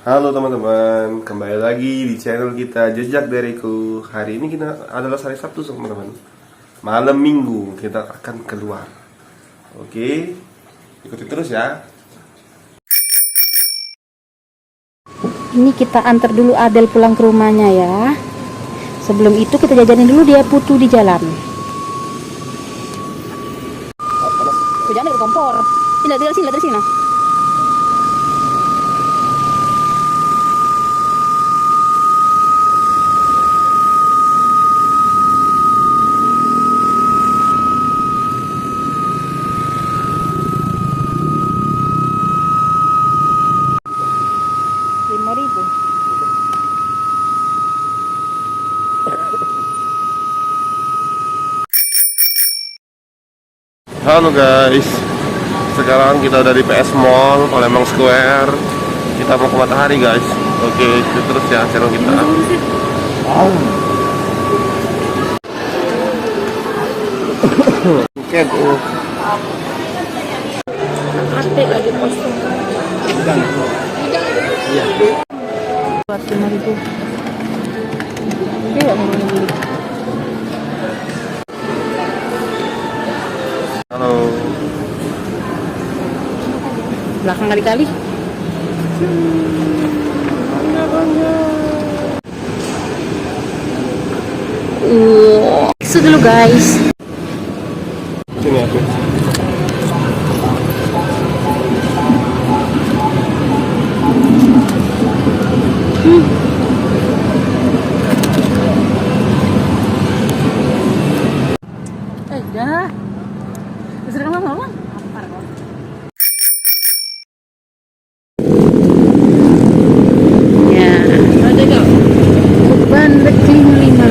Halo teman-teman, kembali lagi di channel kita Jejak Dariku. Hari ini kita adalah hari Sabtu teman-teman. Malam Minggu kita akan keluar. Oke, ikuti terus ya. Ini kita antar dulu Adel pulang ke rumahnya ya. Sebelum itu kita jajanin dulu dia putu di jalan. Jangan dari kompor. Ini dari sini, nah. Halo guys, sekarang kita udah di PS Mall, Palembang Square. Kita mau ke Matahari guys. Oke, ikuti terus ya channel kita. Oke, Ate lagi posting. iya. 5.000. Iya, mau beli. Halo. Belakang kali-kali. Itu dulu guys. Sini aku. Dah. Serang mama. Lapar kok. Ya, ada dong. Beban Beklim 5.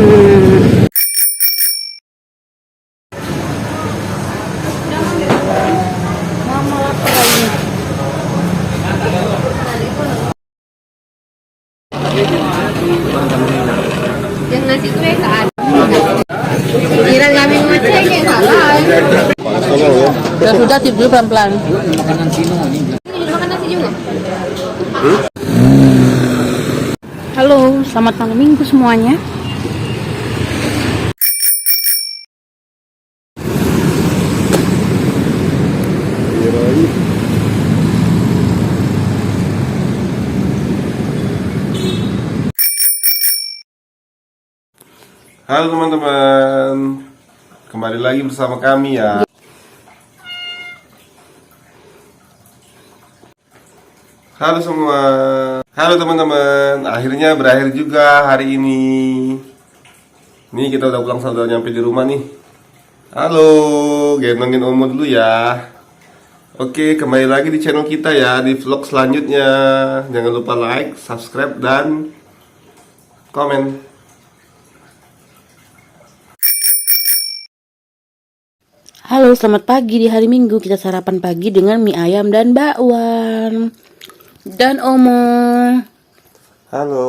Mama lapar lagi. Yang nasi gue kan. Kira kami ngecek ya salah. Ya sudah tidur pelan-pelan. Makanan Cino ini. Makan nasi juga. Halo, selamat malam minggu semuanya. Halo teman-teman, kembali lagi bersama kami ya. Halo semua. Halo teman-teman, akhirnya berakhir juga hari ini. Nih kita udah pulang, udah nyampe di rumah nih. Halo, gendongin Omo dulu ya. Oke, kembali lagi di channel kita ya, di vlog selanjutnya. Jangan lupa like, subscribe, dan komen. Halo, selamat pagi. Di hari Minggu kita sarapan pagi dengan mie ayam dan bakwan. Dan Omo. Halo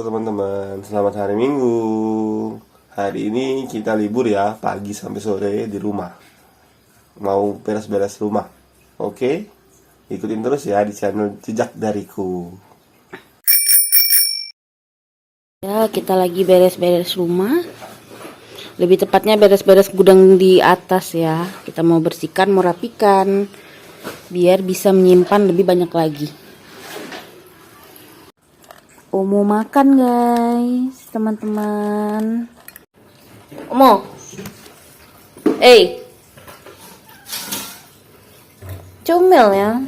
teman-teman, selamat hari Minggu. Hari ini kita libur ya, pagi sampai sore di rumah. Mau beres-beres rumah. Oke? Ikutin terus ya di channel Jejak Dariku. Ya, kita lagi beres-beres rumah. Lebih tepatnya beres-beres gudang di atas ya. Kita mau bersihkan, mau rapikan, biar bisa menyimpan lebih banyak lagi. Omo makan guys, teman-teman. Omo, comel ya.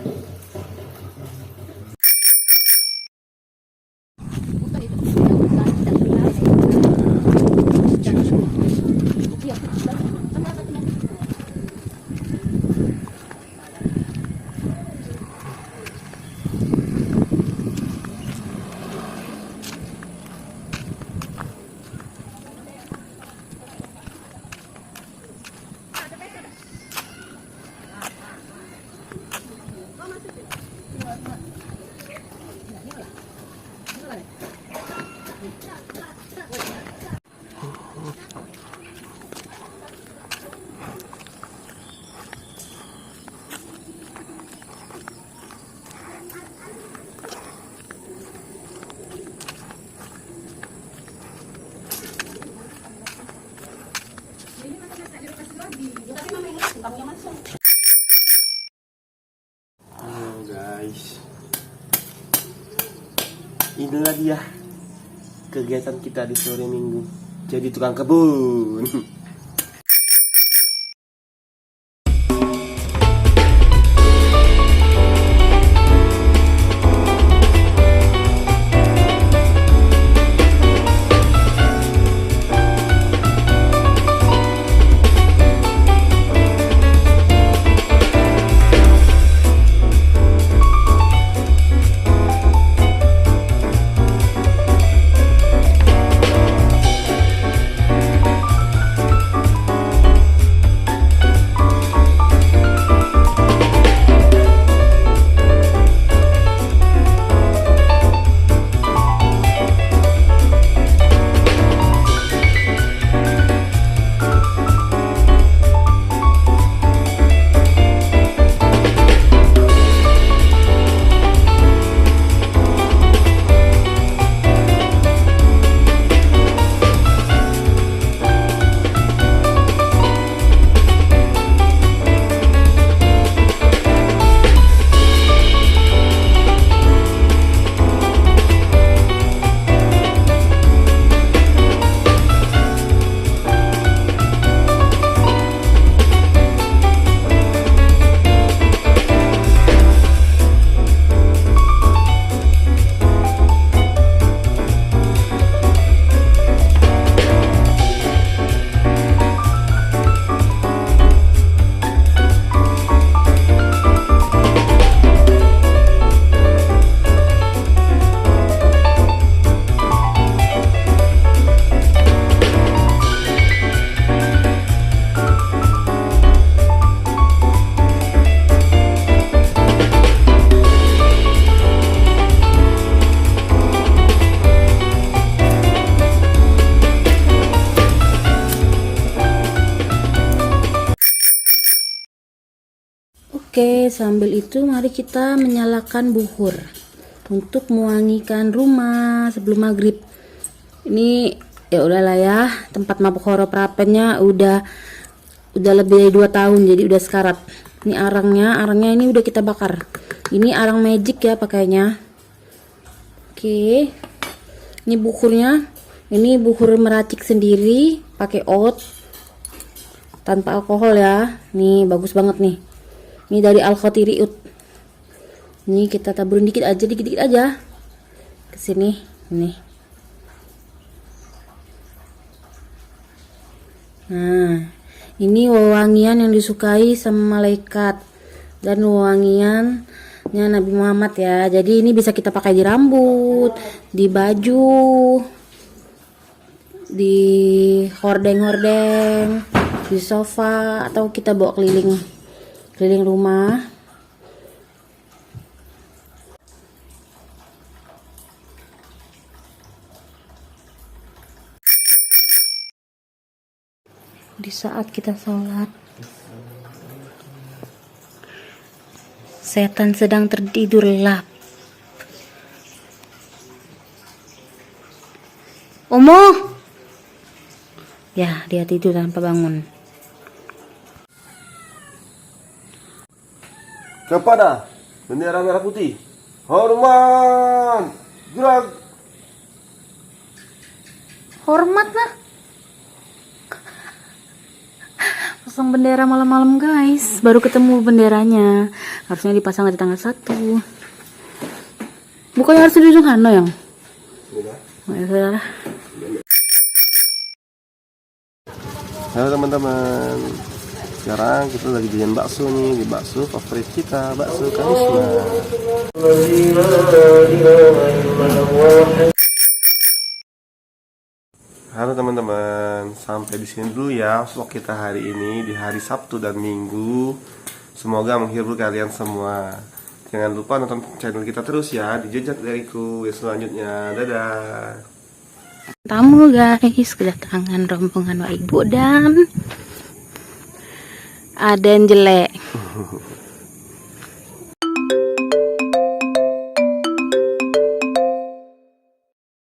Inilah dia kegiatan kita di sore minggu. Jadi tukang kebun. Oke, sambil itu mari kita menyalakan buhur untuk mewangikan rumah sebelum maghrib. Ini ya udahlah ya, tempat mabuk horo prapennya udah lebih dari 2 tahun, jadi udah sekarat. Ini arangnya ini udah kita bakar. Ini arang magic ya pakainya. Oke, ini buhurnya, ini buhur meracik sendiri pakai oat tanpa alkohol ya. Nih bagus banget nih. Ini dari Al-Khotiriut. Ini kita taburin dikit aja ke sini. Nih. Nah, ini wewangian yang disukai sama malaikat dan wewangiannya Nabi Muhammad ya. Jadi ini bisa kita pakai di rambut, di baju, di hordeng-hordeng, di sofa, atau kita bawa keliling rumah. Di saat kita sholat, setan sedang tertidur lelap. Omo, ya dia tidur tanpa bangun. Kepada bendera merah putih, hormat, gerak. Hormat lah. Pasang bendera malam-malam guys. Baru ketemu benderanya. Harusnya dipasang di tanggal 1. Bukannya harus di ujung Hano yang? Ya sudah. Halo teman-teman. Sekarang kita lagi jajan bakso nih, di bakso favorit kita, bakso Karisma. Halo teman-teman, sampai di sini dulu ya vlog kita hari ini di hari Sabtu dan Minggu. Semoga menghibur kalian semua. Jangan lupa nonton channel kita terus ya di Jejak Dariku selanjutnya. Dadah. Tamu guys, kedatangan rombongan Wak Ibu dan Aden jelek.